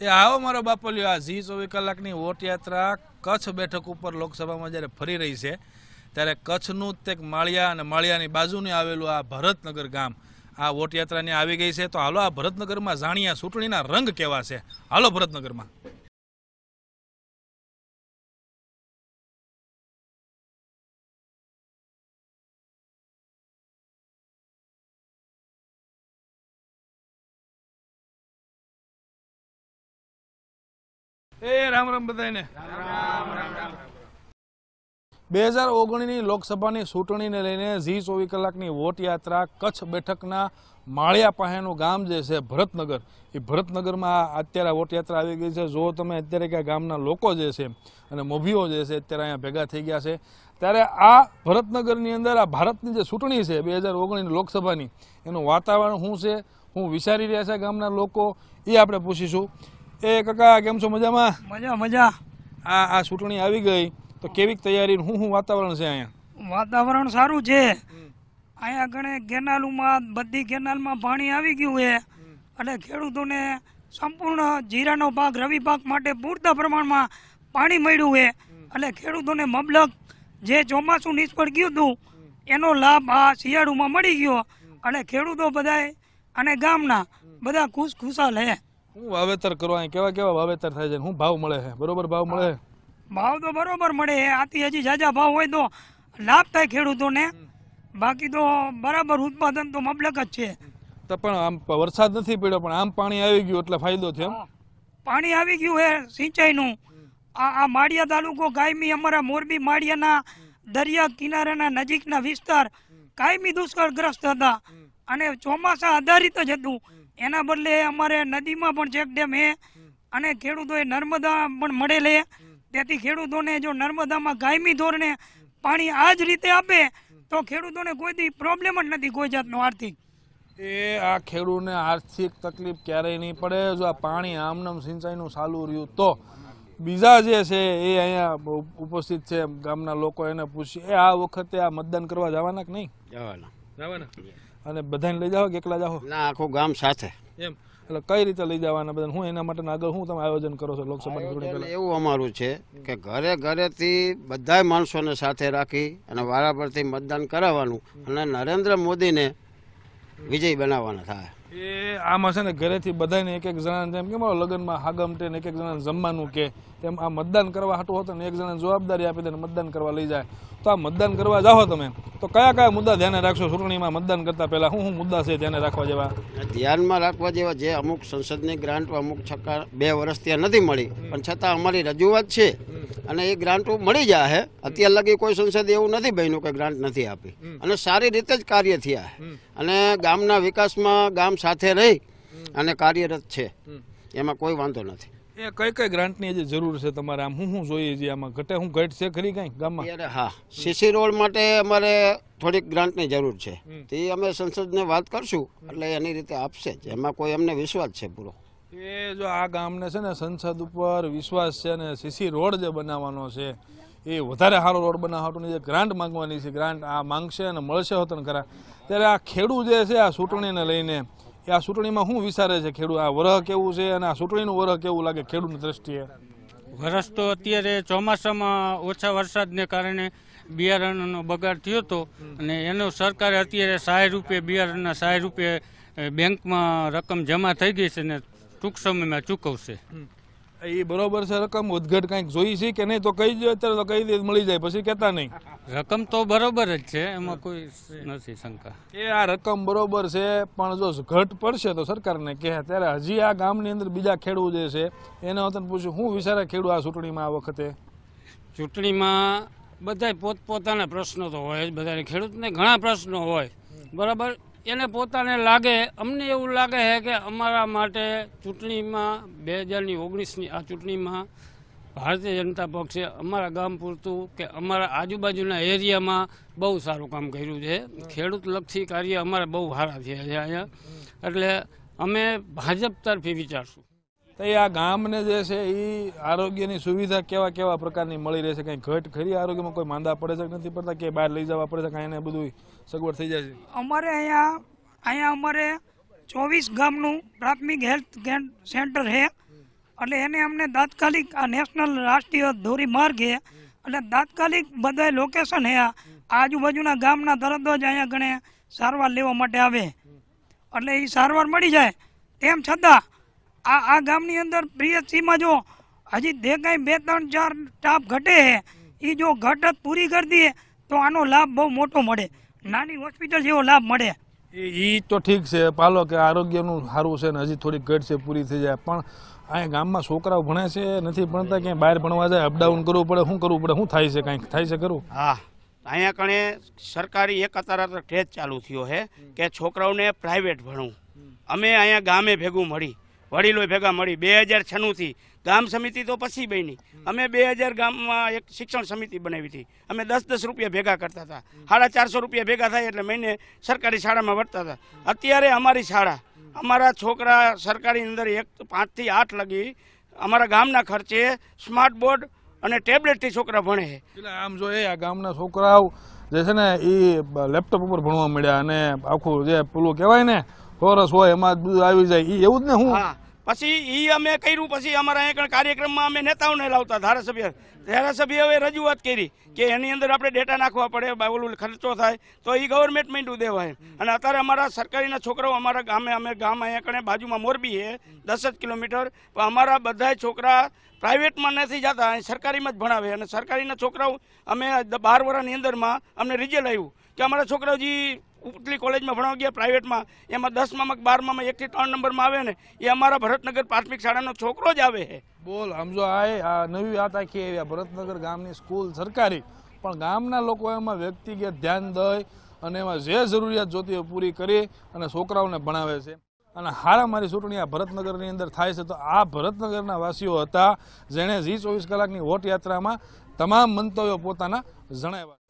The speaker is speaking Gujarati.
એ આવો મારો બાપલિયો, આ ઝી 24 કલાકની વોટ યાત્રા કચ્છ બેઠક ઉપર લોકસભામાં જ્યારે ફરી રહી છે ત્યારે કચ્છનું જ તે માળિયા અને માળિયાની બાજુને આવેલું આ ભરતનગર ગામ આ વોટ યાત્રાની આવી ગઈ છે। તો હાલો આ ભરતનગરમાં જાણ્યા ચૂંટણીના રંગ કેવા છે। હાલો ભરતનગરમાં। એ રામ રામ બધાને। 2019ની લોકસભાની ચૂંટણીને લઈને ઝી 24 કલાકની વોટ યાત્રા કચ્છ બેઠકના માળિયા પાસેનું ગામ જે છે ભરતનગર, એ ભરતનગરમાં અત્યારે વોટ યાત્રા આવી ગઈ છે। જો તમે અત્યારે કે ગામના લોકો જે છે અને મોભીઓ જે છે અત્યારે અહીંયા ભેગા થઈ ગયા છે, ત્યારે આ ભરતનગરની અંદર આ ભારતની જે ચૂંટણી છે 2019ની લોકસભાની, એનું વાતાવરણ શું છે, શું વિચારી રહ્યા છે ગામના લોકો, એ આપણે પૂછીશું। એ કાકા કેમ છો? મજામાં? મજા મજા। આ ચૂંટણી આવી ગઈ તો કેવી તૈયારી, શું વાતાવરણ છે અહીંયા? વાતાવરણ સારું છે। અહીંયા ગણે કેનાલમાં બધી કેનાલમાં પાણી આવી ગયું છે એટલે ખેડૂતોને સંપૂર્ણ જીરાનો પાક, રવિ પાક માટે પૂરતા પ્રમાણમાં પાણી મળ્યું છે એટલે ખેડૂતોને મબલક જે ચોમાસું નિષ્ફળ ગયું હતું એનો લાભ આ શિયાળુમાં મળી ગયો એટલે ખેડૂતો બધાય અને ગામના બધા ખુશખુશાલ છે। શું વાવેતર કરવા, કેવા કેવા વાવેતર થાય છે, શું ભાવ મળે છે? બરોબર ભાવ મળે છે? ભાવ તો બરોબર મળે છે। આથી હજી જાજા ભાવ હોય તો લાભ થાય ખેડૂતોને, બાકી તો બરાબર ઉત્પાદન તો મબલક જ છે। તો પણ આમ વરસાદ નથી પડ્યો પણ આમ પાણી આવી ગયું એટલે ફાયદો થયો? પાણી આવી ગયું છે સિંચાઈનું। આ માળિયા તાલુકો કાયમી અમારા મોરબી માળિયાના દરિયા કિનારાના નજીકના વિસ્તાર કાયમી દુષ્કાળગ્રસ્ત હતા અને ચોમાસા આધારિત જ હતું। એના બદલે અમારે નદીમાં પણ ચેકડેમ છે અને ખેડૂતોએ નર્મદા પણ મળેલ છે। તેથી ખેડૂતોને જો નર્મદામાં કાયમી ધોરણે પાણી આ જ રીતે આપે તો ખેડૂતોને કોઈ પ્રોબ્લેમ જ નથી કોઈ જાતનો આર્થિક। એ આ ખેડૂતને આર્થિક તકલીફ ક્યારેય નહીં પડે જો આ પાણી આમનામ સિંચાઈનું ચાલુ રહ્યું તો। બીજા જે છે એ અહીંયા ઉપસ્થિત છે ગામના લોકો, એને પૂછી એ આ વખતે આ મતદાન કરવા જવાના કે નહીં જવાના? અને બધાને લઈ જાઓ કે એકલા જાઓ? ના, આખું ગામ સાથે। એમ એટલે કઈ રીતે લઈ જવાના બધા? હું એના માટે આગળ શું તમે આયોજન કરો છો લોકસભાની ચૂંટણી પહેલા? એવું અમારું છે કે ઘરે ઘરેથી બધા માણસોને સાથે રાખી અને વારાફરતી મતદાન કરાવવાનું અને નરેન્દ્ર મોદીને વિજય બનાવવાના થાય। એ આમાં છે ને ઘરેથી બધાને એક એક જણા, જેમ કે મારો લગ્નમાં હાગમટે ને એક એક જણા જમવાનું કે તેમ આ મતદાન કરવા હાટું હોતો ને એક જણા જવાબદારી આપી દે ને મતદાન કરવા લઈ જાય। તો આ મતદાન કરવા જાઓ તમે તો કયા કયા મુદ્દા ધ્યાને રાખશો ચૂંટણીમાં મતદાન કરતા પહેલા? શું મુદ્દા છે ધ્યાને રાખવા જેવા? ધ્યાનમાં રાખવા જેવા જે અમુક સંસદની ગ્રાન્ટ અમુક 2 વર્ષ ત્યાં નથી મળી પણ છતાં અમારી રજૂઆત છે અને એ ગ્રાન્ટો મળી જાય છે। અત્યાર લગી કોઈ સંસદ એવું નથી બન્યું કે ગ્રાન્ટ નથી આપી અને સારી રીતે જ કાર્ય થયા છે અને ગામના વિકાસમાં ગામ સાથે રહી અને કાર્યરત છે, એમાં કોઈ વાંધો નથી। એ કઈ કઈ ગ્રાન્ટની હજી જરૂર છે તમારે? આમ શું જોઈએ છે? આમાં ઘટે શું ઘટ છે ખરી કઈ ગામમાં? હા, સીસી રોડ માટે અમારે થોડીક ગ્રાન્ટની જરૂર છે, તે અમે સંસદને વાત કરશું એટલે એની રીતે આપશે જ, એમાં કોઈ અમને વિશ્વાસ છે પૂરો। એ જો આ ગામને છે ને સંસદ ઉપર વિશ્વાસ છે ને સીસી રોડ જે બનાવવાનો છે એ વધારે સારો રોડ બનાવવાની જે ગ્રાન્ટ માંગવાની છે, ગ્રાન્ટ આ માંગશે અને મળશે હોત ને ખરા। ત્યારે આ ખેડૂત જે છે આ ચૂંટણીને લઈને એ આ ચૂંટણીમાં શું વિચારે છે ખેડૂત? આ વરહ કેવું છે અને આ ચૂંટણીનું વરહ કેવું લાગે ખેડૂતની દ્રષ્ટિએ? વરસ તો અત્યારે ચોમાસામાં ઓછા વરસાદને કારણે બિયારણનો બગાડ થયો હતો અને એનો સરકારે અત્યારે 60 રૂપિયા બિયારણના 60 રૂપિયા બેંકમાં રકમ જમા થઈ ગઈ છે ને ટૂંક સમયમાં ચૂકવશે। એ બરોબર છે? રકમ વધઘટ કંઈક જોઈ છે કે નહીં? તો કહી દો અત્યારે, તો કહી દે મળી જાય પછી કહેતા નહીં। રકમ તો બરોબર જ છે, એમાં કોઈ નથી શંકા। એ આ રકમ બરોબર છે પણ જો ઘટ પડશે તો સરકારને કહે। ત્યારે હજી આ ગામની અંદર બીજા ખેડૂત જે છે એને હું પૂછ્યું શું વિચારે ખેડૂત આ ચૂંટણીમાં આ વખતે? ચૂંટણીમાં બધા પોતપોતાના પ્રશ્નો તો હોય જ, બધાને ખેડૂતને ઘણા પ્રશ્નો હોય બરાબર। એને પોતાને લાગે, અમને એવું લાગે છે કે અમારા માટે ચૂંટણીમાં 2019ની આ ચૂંટણીમાં ભારતીય જનતા પક્ષે અમારા ગામ પૂરતું કે અમારા આજુબાજુના એરિયામાં બહુ સારું કામ કર્યું છે। ખેડૂતલક્ષી કાર્ય અમારે બહુ સારા થયા છે અહીંયા, એટલે અમે ભાજપ તરફી વિચારશું। તો આ ગામને જે છે એ આરોગ્યની સુવિધા કેવા કેવા પ્રકારની મળી રહેશે? કંઈ ઘટ ખરી આરોગ્યમાં? કોઈ માંદા પડે છે કે નથી પડતા, કે બહાર લઈ જવા પડે છે કાંઈ એને બધું સગવડ થઈ જાય છે? અમારે અહીંયા અમારે 24 ગામનું પ્રાથમિક હેલ્થ સેન્ટર છે એટલે એને અમને તાત્કાલિક આ નેશનલ રાષ્ટ્રીય ધોરી માર્ગ છે એટલે તાત્કાલિક બધા લોકેશન હે આજુબાજુના ગામના તરત જ અહીંયા ગણે સારવાર લેવા માટે આવે એટલે એ સારવાર મળી જાય તેમ છતાં આ ગામની અંદર PHCમાં જો હજી દેખાય 2 3 4 સ્ટાફ ઘટે છે એ જો ઘટત પૂરી કરી દઈએ તો આનો લાભ બહુ મોટો મળે, નાની હોસ્પિટલ જેવો લાભ મળે. એ તો ઠીક છે પાલો કે આરોગ્યનું સારું છે ને હજી થોડીક ઘટ છે પૂરી થઈ જાય, પણ અહીંયા ગામમાં છોકરાઓ ભણે છે નથી ભણતા, ક્યાંય બહાર ભણવા જાય અપડાઉન કરવું પડે, શું કરવું પડે, શું થાય છે, કાંઈક થાય છે ખરું? હા, અહીંયા કણે સરકારી એક અત્યારે ટેજ ચાલુ થયો છે કે છોકરાઓને પ્રાઇવેટ ભણવું. અમે અહીંયા ગામે ભેગું મળી, વડીલો ભેગા મળી 2096થી ગામ સમિતિ તો પછી બની, અમે 2000 ગામમાં એક શિક્ષણ સમિતિ બનાવી હતી. અમે 10-10 રૂપિયા ભેગા કરતા હતા, 450 રૂપિયા ભેગા થાય એટલે મહિને સરકારી શાળામાં ભરતા હતા. અત્યારે અમારી શાળા, અમારા છોકરા સરકારી અંદર 5 થી 8 લગી અમારા ગામના ખર્ચે સ્માર્ટ બોર્ડ અને ટેબ્લેટથી છોકરા ભણે છે. એટલે આમ જો આ ગામના છોકરાઓ જે છે ને એ લેપટોપ ઉપર ભણવા મળ્યા અને આખું જે પેલું કહેવાય ને ફોરસ હોય એમાં બધું આવી જાય, એ એવું જ ને? હું હા, પછી એ અમે કર્યું. પછી અમારા અહીંયા કાર્યક્રમમાં અમે નેતાઓને લાવતા, ધારાસભ્ય રજૂઆત કરી કે એની અંદર આપણે ડેટા નાખવા પડે, ઓલું ખર્ચો થાય તો એ ગવર્મેન્ટ માંડું દેવાય. અને અત્યારે અમારા સરકારીના છોકરાઓ અમારા ગામે, અમે ગામ અહીંયા કણે બાજુમાં મોરબી છે 10 જ કિલોમીટર, પણ અમારા બધા છોકરા પ્રાઇવેટમાં નથી જતા, સરકારીમાં જ ભણાવે. અને સરકારીના છોકરાઓ અમે 12 વર્ષની અંદરમાં અમને રિઝલ્ટ આવ્યું કે અમારા છોકરાઓ જે ઉપલી કોલેજમાં ભણવા ગયા પ્રાઇવેટમાં, એમાં 10માં 12માં 1 થી 3 નંબરમાં આવે ને એ અમારા ભરતનગર પ્રાથમિક શાળાનો છોકરો જ આવે છે. બોલ, આમ જો આ નવી વાત આખી આવી ભરતનગર ગામની સ્કૂલ સરકારી, પણ ગામના લોકો એમાં વ્યક્તિગત ધ્યાન દઈ અને એમાં જે જરૂરિયાત જોતી હોય પૂરી કરી અને છોકરાઓને ભણાવે છે. અને હારામારી ચૂંટણી આ ભરતનગરની અંદર થાય છે, તો આ ભરતનગરના વાસીઓ હતા જેણે Zee 24 કલાકની વોટ યાત્રામાં તમામ મંતવ્યો પોતાના જણાવ્યા.